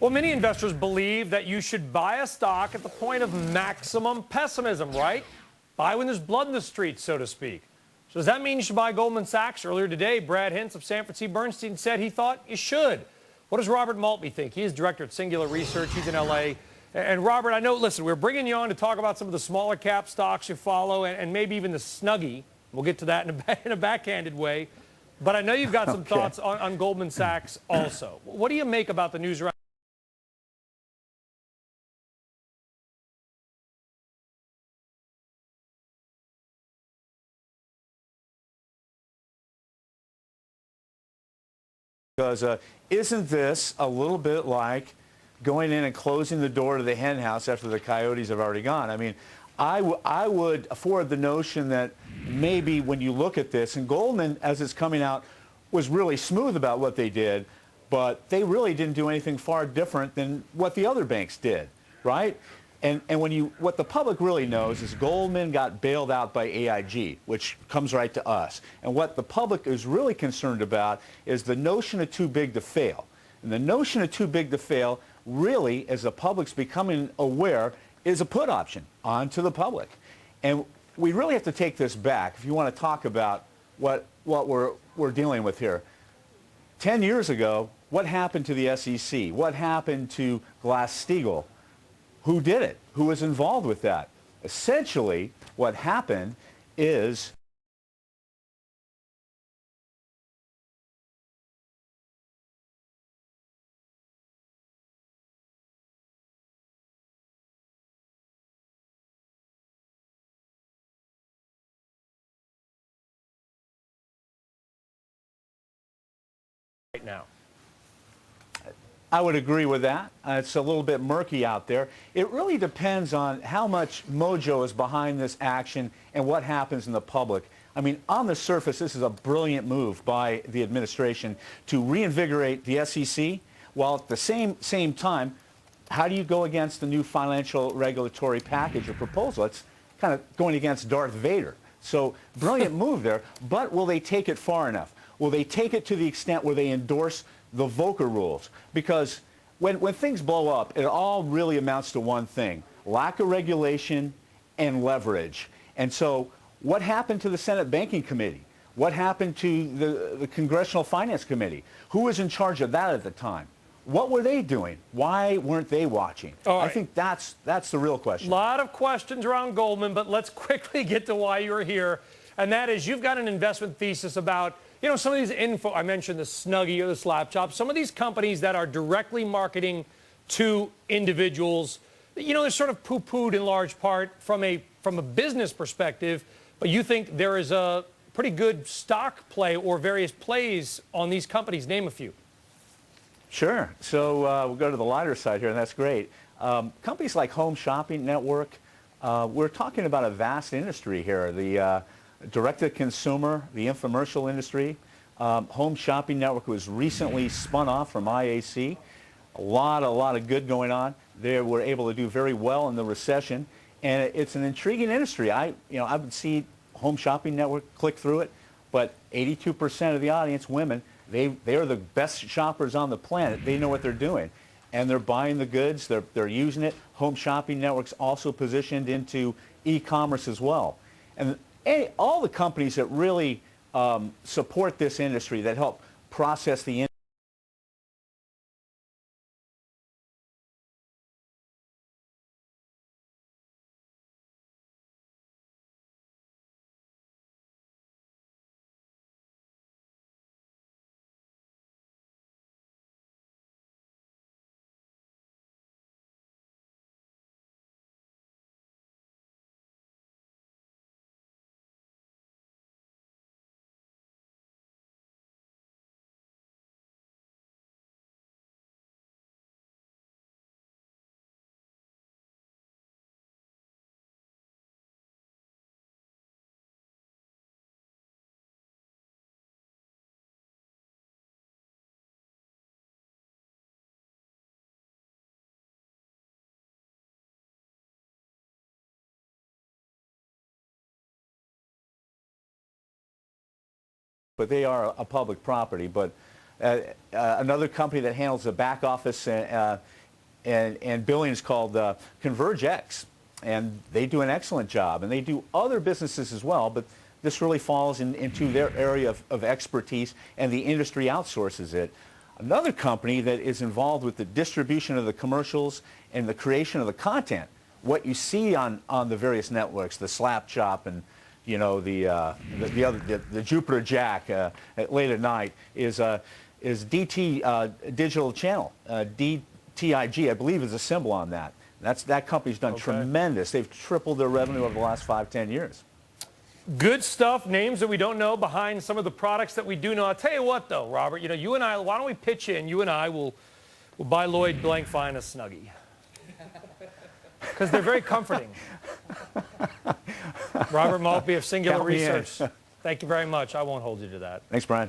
Well, many investors believe that you should buy a stock at the point of maximum pessimism, right? Buy when there's blood in the streets, so to speak. So does that mean you should buy Goldman Sachs? Earlier today, Brad Hintz of Sanford C. Bernstein said he thought you should. What does Robert Maltbie think? He is director at Singular Research. He's in L.A. And Robert, I know, listen, we're bringing you on to talk about some of the smaller cap stocks you follow and maybe even the Snuggie. We'll get to that in a backhanded way. But I know you've got some thoughts on Goldman Sachs also. What do you make about the news around? Because isn't this a little bit like going in and closing the door to the hen house after the coyotes have already gone? I mean, I would afford the notion that maybe when you look at this, and Goldman, as it's coming out, was really smooth about what they did, but they really didn't do anything far different than what the other banks did, right? And what the public really knows is Goldman got bailed out by AIG, which comes right to us. And what the public is really concerned about is the notion of too big to fail. And the notion of too big to fail really, as the public's becoming aware, is a put option onto the public. And we really have to take this back if you want to talk about what we're dealing with here. 10 years ago, what happened to the SEC? What happened to Glass-Steagall? Who did it? Who was involved with that? Essentially, what happened is Right now. I would agree with that. It's a little bit murky out there. It really depends on how much mojo is behind this action and what happens in the public. I mean, on the surface, this is a brilliant move by the administration to reinvigorate the SEC, while at the same time, how do you go against the new financial regulatory package or proposal? It's kind of going against Darth Vader. So, brilliant move there, but will they take it far enough? Will they take it to the extent where they endorse the Volcker rules? Because when things blow up, it all really amounts to one thing: lack of regulation and leverage. And so what happened to the Senate Banking Committee? What happened to the Congressional Finance Committee? Who was in charge of that at the time? What were they doing? Why weren't they watching? Right. I think that's the real question. A lot of questions around Goldman, but let's quickly get to why you're here. And that is, you've got an investment thesis about, you know, some of these I mentioned the Snuggie or the Slap Chop, some of these companies that are directly marketing to individuals, you know, they're sort of poo-pooed in large part from a business perspective, but you think there is a pretty good stock play or various plays on these companies. Name a few. Sure. So we'll go to the lighter side here, and that's great. Companies like Home Shopping Network, we're talking about a vast industry here. The direct-to-consumer, the infomercial industry. Home Shopping Network was recently spun off from IAC. A lot of good going on. They were able to do very well in the recession, and it's an intriguing industry. I would see Home Shopping Network, click through it, but 82% of the audience, women, they are the best shoppers on the planet. They know what they're doing, and they're buying the goods. They're using it. Home Shopping Network's also positioned into e-commerce as well, and all the companies that really support this industry, that help process the industry. But they are a public property. But Another company that handles the back office and billing is called ConvergeX, and they do an excellent job. And they do other businesses as well, but this really falls into their area of expertise, and the industry outsources it. Another company that is involved with the distribution of the commercials and the creation of the content, what you see on the various networks, the Slap Chop and the Jupiter Jack late at night, is DT Digital Channel. DTIG, I believe, is a symbol on that. That company's done tremendous. They've tripled their revenue over the last 5-10 years. Good stuff, names that we don't know behind some of the products that we do know. I'll tell you what, though, Robert, you and I, why don't we pitch in? You and I will buy Lloyd Blankfein a Snuggie. Because they're very comforting. Robert Maltbie of Singular Research. Thank you very much. I won't hold you to that. Thanks, Brian.